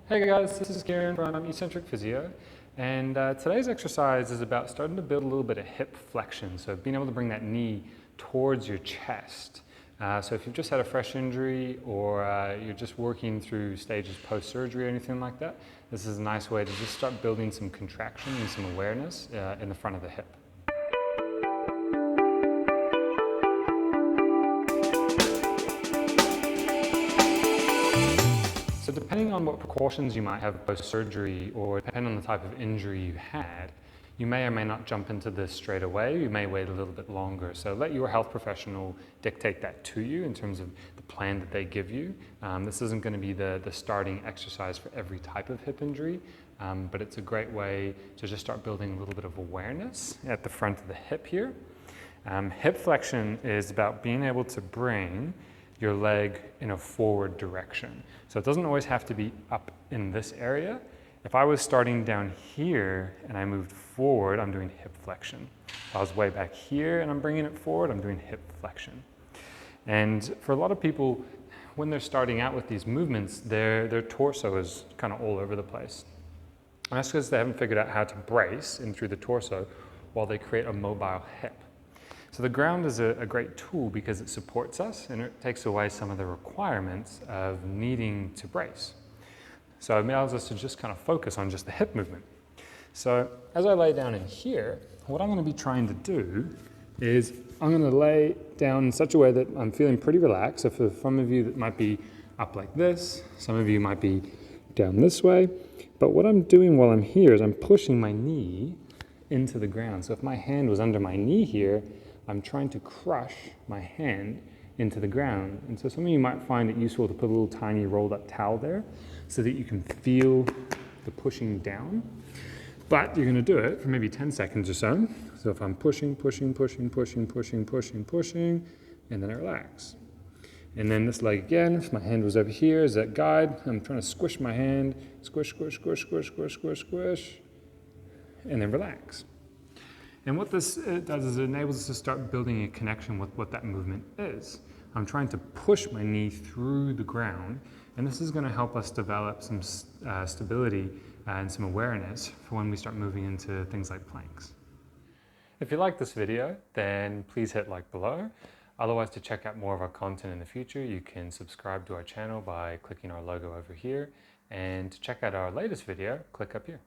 Hey guys, this is Kieran from Eccentric Physio, and today's exercise is about starting to build a little bit of hip flexion, so being able to bring that knee towards your chest. So if you've just had a fresh injury or you're just working through stages post-surgery or anything like that, this is a nice way to just start building some contraction and some awareness in the front of the hip. So depending on what precautions you might have post-surgery or depending on the type of injury you had, you may or may not jump into this straight away. You may wait a little bit longer. So let your health professional dictate that to you in terms of the plan that they give you. This isn't going to be the starting exercise for every type of hip injury, but it's a great way to just start building a little bit of awareness at the front of the hip here. Hip flexion is about being able to bring your leg in a forward direction. So it doesn't always have to be up in this area. If I was starting down here and I moved forward, I'm doing hip flexion. If I was way back here and I'm bringing it forward, I'm doing hip flexion. And for a lot of people, when they're starting out with these movements, their torso is kind of all over the place. And that's because they haven't figured out how to brace in through the torso while they create a mobile hip. So the ground is a great tool because it supports us and it takes away some of the requirements of needing to brace. So it allows us to just kind of focus on just the hip movement. So as I lay down in here, what I'm going to be trying to do is I'm going to lay down in such a way that I'm feeling pretty relaxed. So for some of you that might be up like this, some of you might be down this way. But what I'm doing while I'm here is I'm pushing my knee into the ground. So if my hand was under my knee here, I'm trying to crush my hand into the ground. And so some of you might find it useful to put a little tiny rolled up towel there so that you can feel the pushing down. But you're gonna do it for maybe 10 seconds or so. So if I'm pushing, and then I relax. And then this leg again, if my hand was over here as that guide, I'm trying to squish my hand, squish, and then relax. And what this does is it enables us to start building a connection with what that movement is. I'm trying to push my knee through the ground, and this is going to help us develop some stability and some awareness for when we start moving into things like planks. If you like this video, then please hit like below. Otherwise, to check out more of our content in the future, you can subscribe to our channel by clicking our logo over here. And to check out our latest video, click up here.